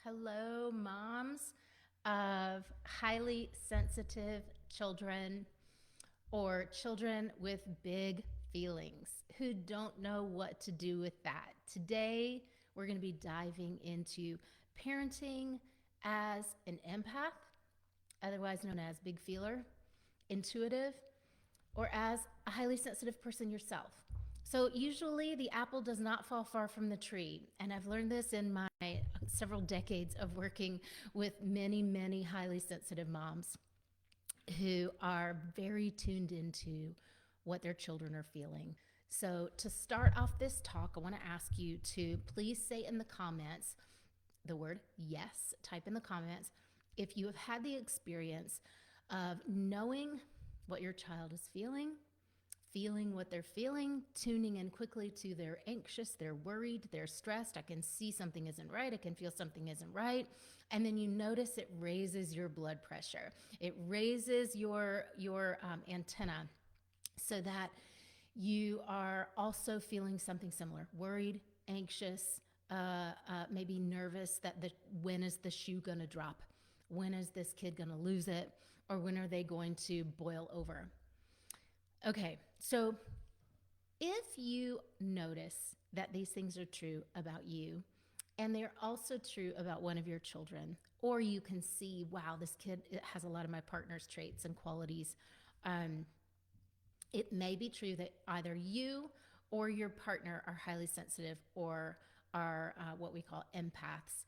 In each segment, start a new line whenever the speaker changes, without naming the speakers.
Hello, moms of highly sensitive children or children with big feelings who don't know what to do with that. Today, we're going to be diving into parenting as an empath, otherwise known as big feeler, intuitive, or as a highly sensitive person yourself. So, usually the apple does not fall far from the tree. And I've learned this in my several decades of working with many, many highly sensitive moms who are very tuned into what their children are feeling. So, to start off this talk, I want to ask you to please say in the comments the word yes, type in the comments if you have had the experience of knowing what your child is feeling what they're feeling, tuning in quickly to they're anxious, they're worried, they're stressed. I can see something isn't right. I can feel something isn't right. And then you notice it raises your blood pressure. It raises your antenna so that you are also feeling something similar, worried, anxious, maybe nervous that when is the shoe going to drop? When is this kid going to lose it? Or when are they going to boil over? Okay, so if you notice that these things are true about you, and they're also true about one of your children, or you can see, wow, this kid has a lot of my partner's traits and qualities, it may be true that either you or your partner are highly sensitive or are what we call empaths,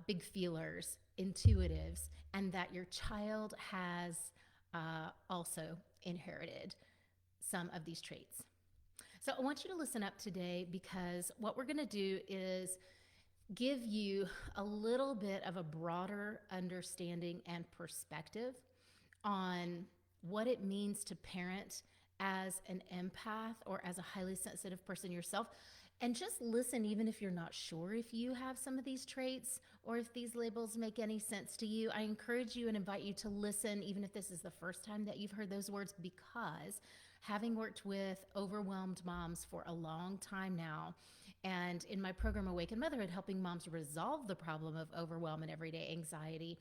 big feelers, intuitives, and that your child has also inherited some of these traits. So I want you to listen up today because what we're going to do is give you a little bit of a broader understanding and perspective on what it means to parent as an empath or as a highly sensitive person yourself. And just listen, even if you're not sure if you have some of these traits or if these labels make any sense to you. I encourage you and invite you to listen, even if this is the first time that you've heard those words, because having worked with overwhelmed moms for a long time now, and in my program, Awaken Motherhood, helping moms resolve the problem of overwhelm and everyday anxiety,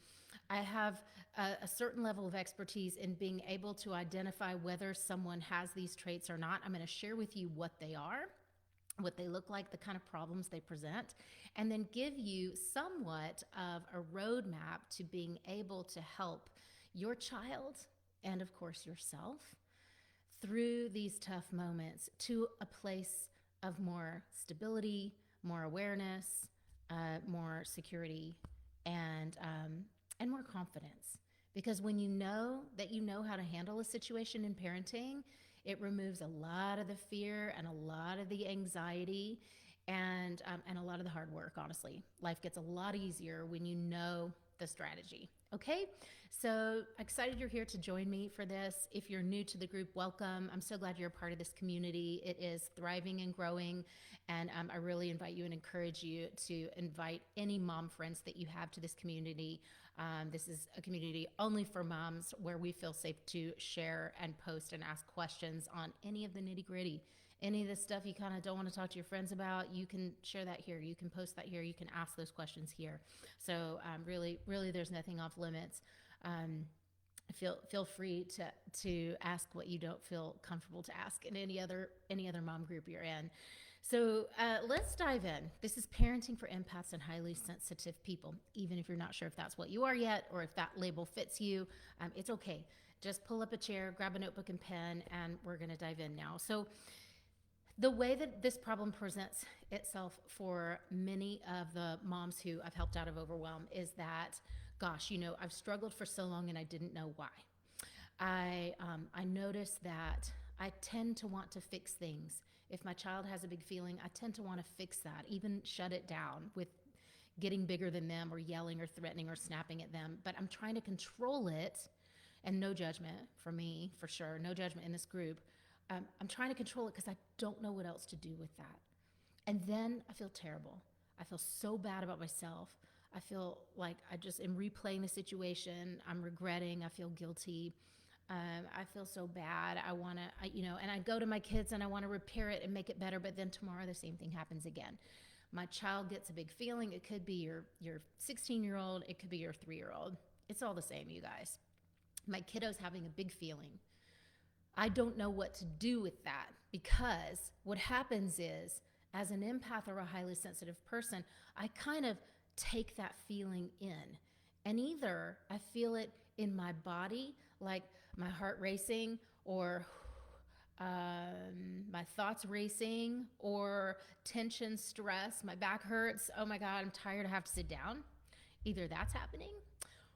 I have a certain level of expertise in being able to identify whether someone has these traits or not. I'm going to share with you what they are, what they look like, the kind of problems they present, and then give you somewhat of a roadmap to being able to help your child and, of course, yourself through these tough moments to a place of more stability, more awareness, more security, and more confidence. Because when you know that you know how to handle a situation in parenting, it removes a lot of the fear and a lot of the anxiety and a lot of the hard work, honestly. Life gets a lot easier when you know the strategy. Okay, so excited you're here to join me for this. If you're new to the group, welcome. I'm so glad you're a part of this community. It is thriving and growing, and I really invite you and encourage you to invite any mom friends that you have to this community. This is a community only for moms where we feel safe to share and post and ask questions on any of the nitty gritty. Any of the stuff you kind of don't want to talk to your friends about, you can share that here. You can post that here. You can ask those questions here. So really, there's nothing off limits. Feel free to ask what you don't feel comfortable to ask in any other mom group you're in. So let's dive in. This is parenting for empaths and highly sensitive people. Even if you're not sure if that's what you are yet or if that label fits you, it's okay. Just pull up a chair, grab a notebook and pen, and we're going to dive in now. So the way that this problem presents itself for many of the moms who I've helped out of overwhelm is that, gosh, I've struggled for so long and I didn't know why. I noticed that I tend to want to fix things. If my child has a big feeling, I tend to want to fix that, even shut it down with getting bigger than them or yelling or threatening or snapping at them. But I'm trying to control it, and no judgment for me, for sure, no judgment in this group. I'm trying to control it because I don't know what else to do with that. And then I feel terrible. I feel so bad about myself. I feel like I just am replaying the situation. I'm regretting. I feel guilty. I feel so bad. I want to, and I go to my kids and I want to repair it and make it better. But then tomorrow the same thing happens again. My child gets a big feeling. It could be your 16-year-old. It could be your 3-year-old. It's all the same, you guys. My kiddo's having a big feeling. I don't know what to do with that, because what happens is, as an empath or a highly sensitive person, I kind of take that feeling in. And either I feel it in my body, like my heart racing, or my thoughts racing, or tension, stress, my back hurts. Oh my God, I'm tired. I have to sit down. Either that's happening,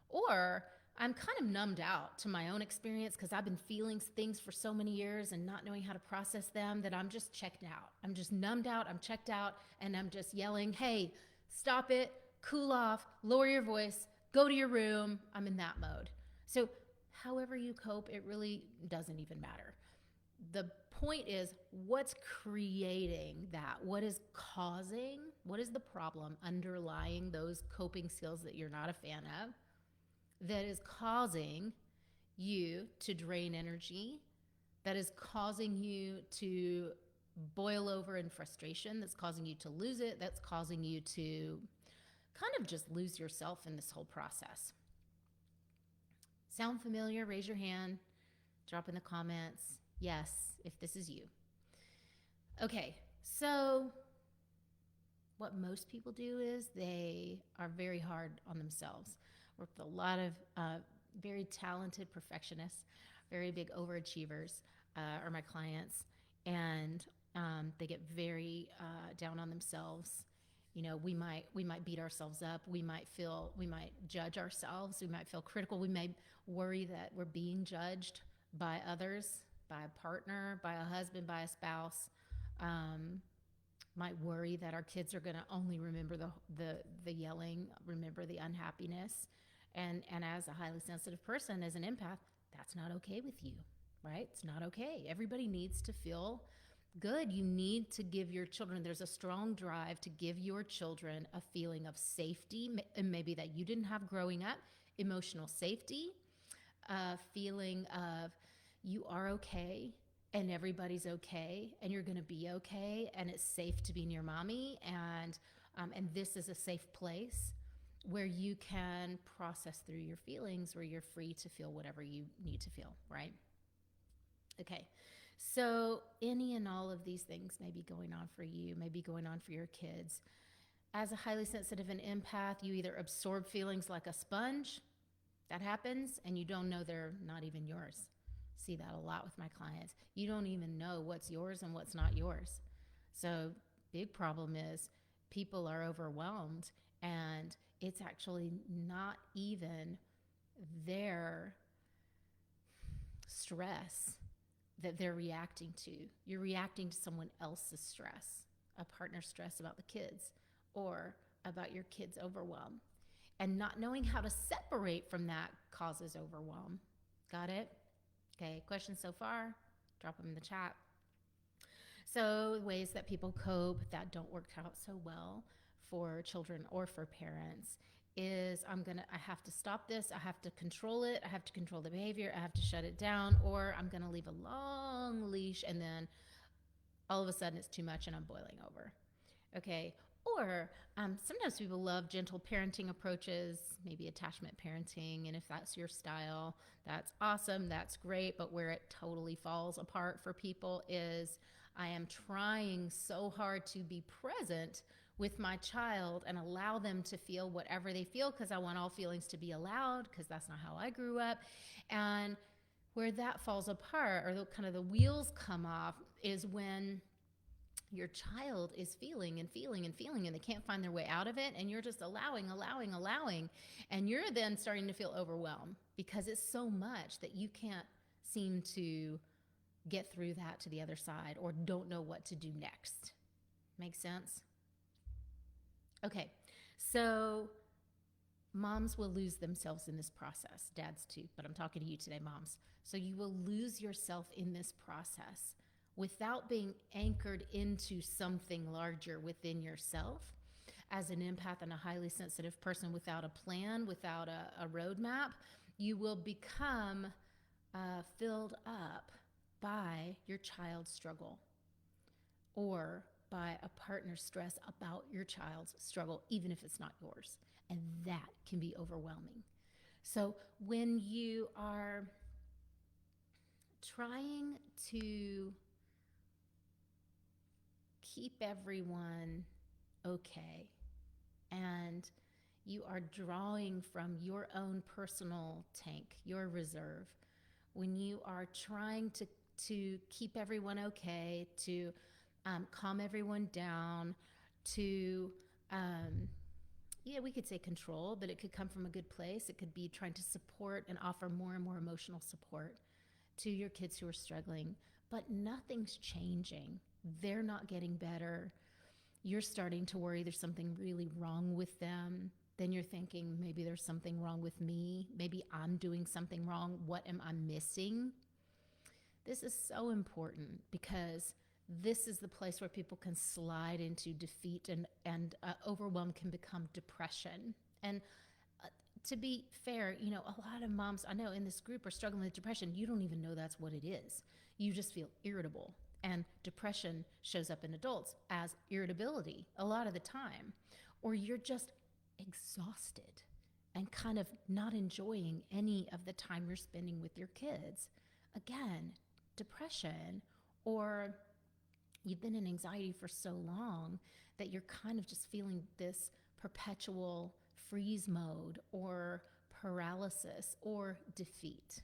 or I'm kind of numbed out to my own experience, because I've been feeling things for so many years and not knowing how to process them, that I'm just checked out. I'm just numbed out. I'm checked out, and I'm just yelling, hey, stop it, cool off, lower your voice, go to your room. I'm in that mode. So however you cope, it really doesn't even matter. The point is, what's creating that? What is the problem underlying those coping skills that you're not a fan of, that is causing you to drain energy, that is causing you to boil over in frustration, that's causing you to lose it, that's causing you to kind of just lose yourself in this whole process? Sound familiar? Raise your hand, drop in the comments. Yes, if this is you. Okay, so what most people do is they are very hard on themselves. Work with a lot of very talented perfectionists, very big overachievers are my clients, and they get very down on themselves. You know, we might beat ourselves up. We might judge ourselves. We might feel critical. We may worry that we're being judged by others, by a partner, by a husband, by a spouse. Might worry that our kids are going to only remember the yelling, remember the unhappiness. And as a highly sensitive person, as an empath, that's not okay with you, right? It's not okay. Everybody needs to feel good. You need to give your children, there's a strong drive to give your children a feeling of safety, and maybe that you didn't have growing up, emotional safety, a feeling of you are okay, and everybody's okay, and you're going to be okay, and it's safe to be near mommy, and this is a safe place where you can process through your feelings, where you're free to feel whatever you need to feel, right? Okay, so any and all of these things may be going on for you, may be going on for your kids. As a highly sensitive and empath, you either absorb feelings like a sponge, that happens, and you don't know they're not even yours. See that a lot with my clients. You don't even know what's yours and what's not yours. So big problem is people are overwhelmed, and it's actually not even their stress that they're reacting to. You're reacting to someone else's stress, a partner's stress about the kids, or about your kids' overwhelm. And not knowing how to separate from that causes overwhelm. Got it? Okay, questions so far? Drop them in the chat. So ways that people cope that don't work out so well for children or for parents is I have to stop this, I have to control it, I have to control the behavior, I have to shut it down, or I'm gonna leave a long leash, and then all of a sudden it's too much and I'm boiling over. Okay, or sometimes people love gentle parenting approaches, maybe attachment parenting, and if that's your style, that's awesome, that's great. But where it totally falls apart for people is I am trying so hard to be present with my child and allow them to feel whatever they feel, because I want all feelings to be allowed, because that's not how I grew up. And where that falls apart, or kind of the wheels come off, is when your child is feeling and feeling and feeling, and they can't find their way out of it, and you're just allowing, and you're then starting to feel overwhelmed because it's so much that you can't seem to get through that to the other side, or don't know what to do next. Make sense? Okay, so moms will lose themselves in this process, dads too, but I'm talking to you today, moms. So you will lose yourself in this process without being anchored into something larger within yourself. As an empath and a highly sensitive person, without a plan, without a roadmap, you will become filled up by your child's struggle, or by a partner's stress about your child's struggle, even if it's not yours. And that can be overwhelming. So when you are trying to keep everyone okay, and you are drawing from your own personal tank, your reserve, when you are trying to keep everyone okay, to calm everyone down, to, yeah, we could say control, but it could come from a good place. It could be trying to support and offer more and more emotional support to your kids who are struggling, but nothing's changing. They're not getting better. You're starting to worry there's something really wrong with them. Then you're thinking maybe there's something wrong with me. Maybe I'm doing something wrong. What am I missing? This is so important because this is the place where people can slide into defeat, and overwhelm can become depression. And to be fair, a lot of moms I know in this group are struggling with depression. You don't even know that's what it is. You just feel irritable. And depression shows up in adults as irritability a lot of the time. Or you're just exhausted and kind of not enjoying any of the time you're spending with your kids. Again, depression. Or you've been in anxiety for so long that you're kind of just feeling this perpetual freeze mode or paralysis or defeat.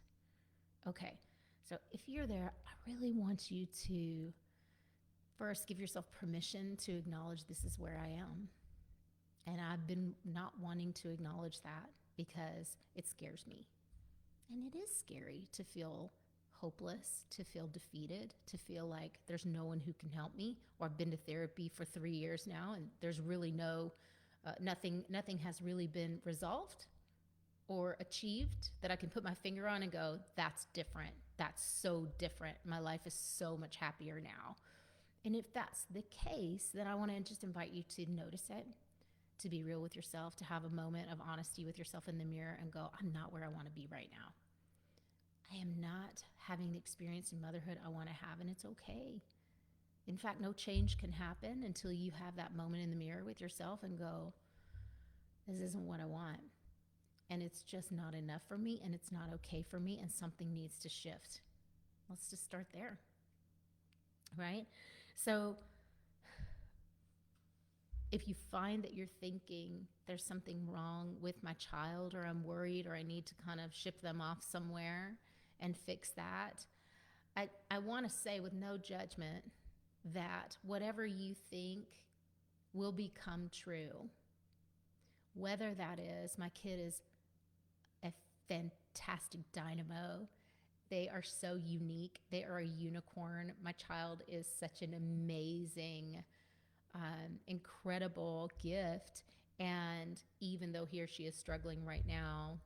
Okay, so if you're there, I really want you to first give yourself permission to acknowledge this is where I am. And I've been not wanting to acknowledge that because it scares me. And it is scary to feel hopeless, to feel defeated, to feel like there's no one who can help me. Or I've been to therapy for 3 years now, and there's really nothing has really been resolved or achieved that I can put my finger on and go, that's different. That's so different. My life is so much happier now. And if that's the case, then I want to just invite you to notice it, to be real with yourself, to have a moment of honesty with yourself in the mirror and go, I'm not where I want to be right now. I am not having the experience in motherhood I want to have, and it's okay. In fact, no change can happen until you have that moment in the mirror with yourself and go, this isn't what I want. And it's just not enough for me, and it's not okay for me, and something needs to shift. Let's just start there, right? So if you find that you're thinking there's something wrong with my child, or I'm worried, or I need to kind of ship them off somewhere and fix that, I want to say with no judgment that whatever you think will become true. Whether that is, my kid is a fantastic dynamo. They are so unique. They are a unicorn. My child is such an amazing, incredible gift. And even though he or she is struggling right now,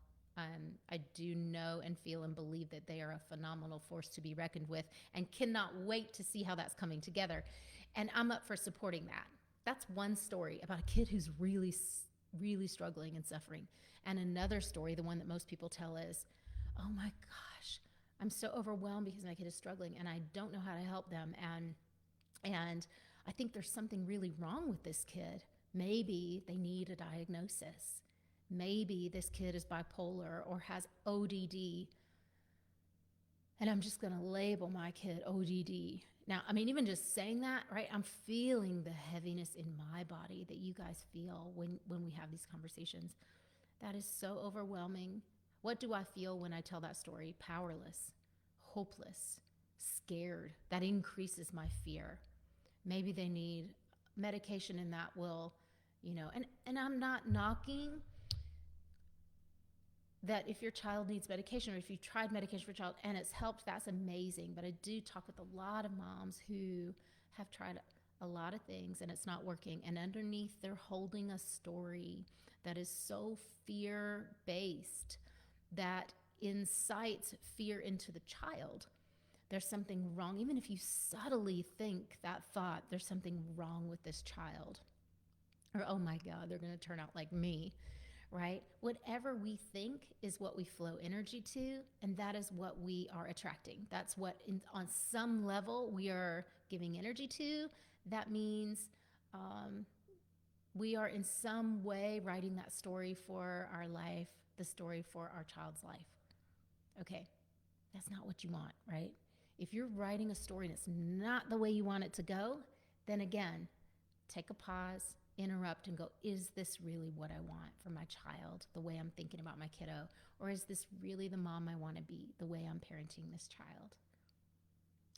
I do know and feel and believe that they are a phenomenal force to be reckoned with, and cannot wait to see how that's coming together. And I'm up for supporting that. That's one story about a kid who's really, really struggling and suffering. And another story, the one that most people tell, is, oh my gosh, I'm so overwhelmed because my kid is struggling and I don't know how to help them. And I think there's something really wrong with this kid. Maybe they need a diagnosis. Maybe this kid is bipolar or has ODD. And I'm just going to label my kid ODD. Now, I mean, even just saying that, right? I'm feeling the heaviness in my body that you guys feel when we have these conversations. That is so overwhelming. What do I feel when I tell that story? Powerless, hopeless, scared. That increases my fear. Maybe they need medication, and that will, and I'm not knocking that if your child needs medication, or if you've tried medication for a child and it's helped, that's amazing. But I do talk with a lot of moms who have tried a lot of things and it's not working. And underneath, they're holding a story that is so fear-based that incites fear into the child. There's something wrong. Even if you subtly think that thought, there's something wrong with this child. Or, oh my God, they're going to turn out like me. Right? Whatever we think is what we flow energy to, and that is what we are attracting. That's what on some level we are giving energy to. That means um, we are in some way writing that story for our life, the story for our child's life. Okay, that's not what you want, right? If you're writing a story and it's not the way you want it to go, then again, take a pause, interrupt, and go, is this really what I want for my child, the way I'm thinking about my kiddo? Or is this really the mom I want to be, the way I'm parenting this child?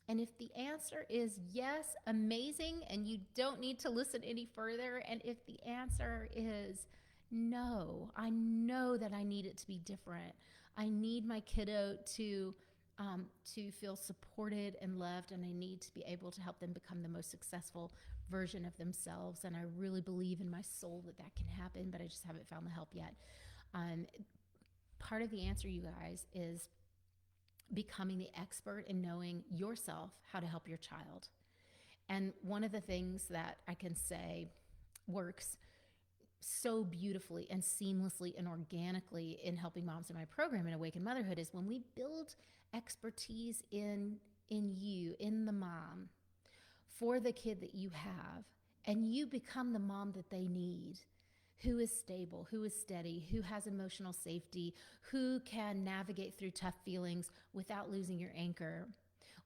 And if the answer is yes, amazing, and you don't need to listen any further. And if the answer is no, I know that I need it to be different. I need my kiddo to feel supported and loved, and I need to be able to help them become the most successful version of themselves. And I really believe in my soul that that can happen, but I just haven't found the help yet. Um, Part of the answer, you guys, is becoming the expert in knowing yourself how to help your child. And one of the things that I can say works so beautifully and seamlessly and organically in helping moms in my program in Awaken Motherhood is when we build expertise in you, in the mom, for the kid that you have, and you become the mom that they need, who is stable, who is steady, who has emotional safety, who can navigate through tough feelings without losing your anchor.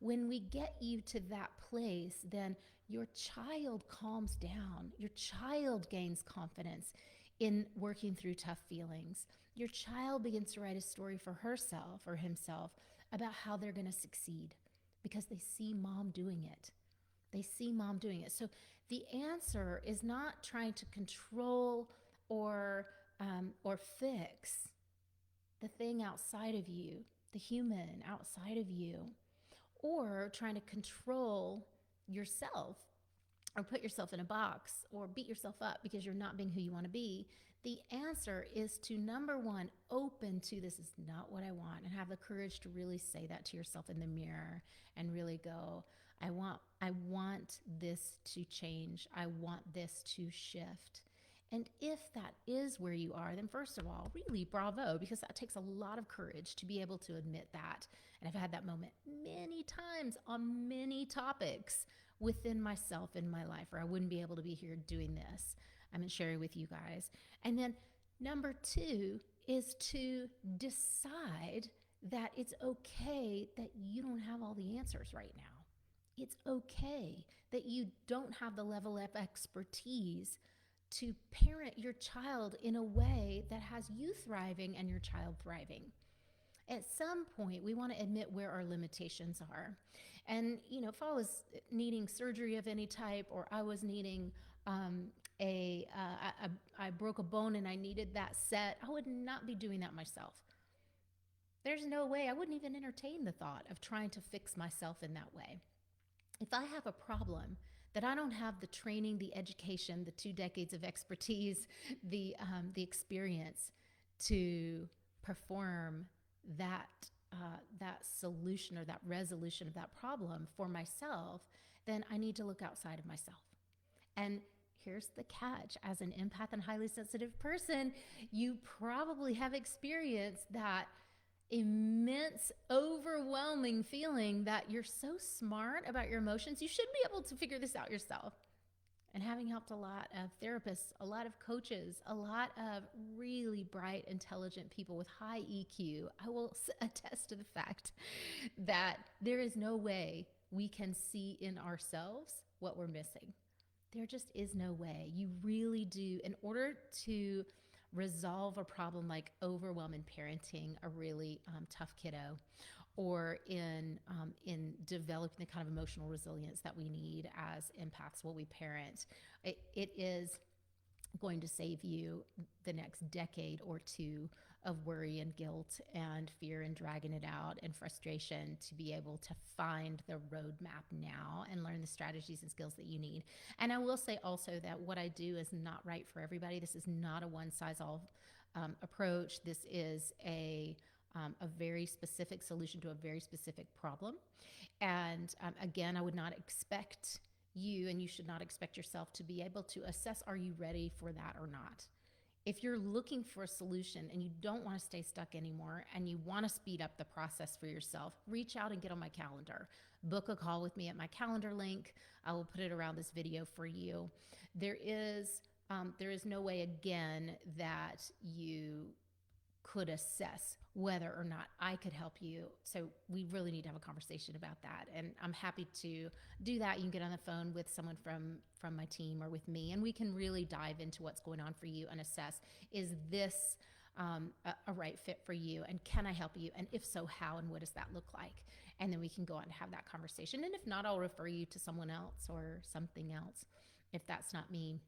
When we get you to that place, then your child calms down. Your child gains confidence in working through tough feelings. Your child begins to write a story for herself or himself about how they're going to succeed because they see mom doing it. They see mom doing it. So the answer is not trying to control or fix the thing outside of you, the human outside of you, or trying to control yourself or put yourself in a box or beat yourself up because you're not being who you want to be. The answer is to, number one, open to this is not what I want, and have the courage to really say that to yourself in the mirror and really go, I want this to change. I want this to shift. And if that is where you are, then first of all, really bravo, because that takes a lot of courage to be able to admit that. And I've had that moment many times on many topics within myself in my life, or I wouldn't be able to be here doing this. I'm sharing with you guys. And then number two is to decide that it's okay that you don't have all the answers right now. It's okay that you don't have the level of expertise to parent your child in a way that has you thriving and your child thriving. At some point, we want to admit where our limitations are. And, if I was needing surgery of any type, or I was needing I broke a bone and I needed that set, I would not be doing that myself. There's no way. I wouldn't even entertain the thought of trying to fix myself in that way. If I have a problem that I don't have the training, the education, the 2 decades of expertise, the experience to perform that that solution or that resolution of that problem for myself, then I need to look outside of myself. And here's the catch: as an empath and highly sensitive person, you probably have experienced that immense, overwhelming feeling that you're so smart about your emotions, you should be able to figure this out yourself. And having helped a lot of therapists, a lot of coaches, a lot of really bright, intelligent people with high EQ, I will attest to the fact that there is no way we can see in ourselves what we're missing. There just is no way. You really do. In order to resolve a problem like overwhelm in parenting a really tough kiddo, or in developing the kind of emotional resilience that we need as empaths while we parent, it is going to save you the next decade or two of worry and guilt and fear and dragging it out and frustration, to be able to find the roadmap now and learn the strategies and skills that you need. And I will say also that what I do is not right for everybody. This is not a one-size-all approach. This is a very specific solution to a very specific problem. And again, I would not expect you, and you should not expect yourself, to be able to assess, are you ready for that or not? If you're looking for a solution and you don't want to stay stuck anymore and you want to speed up the process for yourself, reach out and get on my calendar. Book a call with me at my calendar link. I will put it around this video for you. There is no way, again, that you could assess whether or not I could help you. So we really need to have a conversation about that. And I'm happy to do that. You can get on the phone with someone from my team or with me, and we can really dive into what's going on for you and assess, is this a right fit for you? And can I help you? And if so, how? And what does that look like? And then we can go on and have that conversation. And if not, I'll refer you to someone else or something else if that's not me.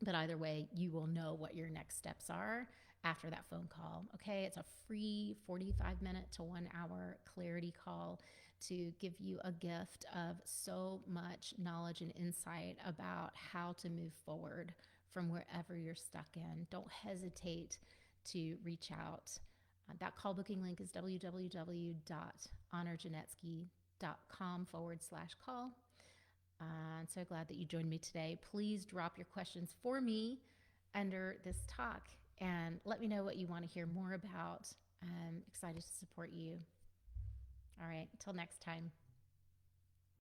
But either way, you will know what your next steps are after that phone call. Okay, it's a free 45-minute to 1 hour clarity call to give you a gift of so much knowledge and insight about how to move forward from wherever you're stuck in. Don't hesitate to reach out. That call booking link is www.honorjanetsky.com/call. I'm so glad that you joined me today. Please drop your questions for me under this talk and let me know what you want to hear more about. I'm excited to support you. All right, until next time.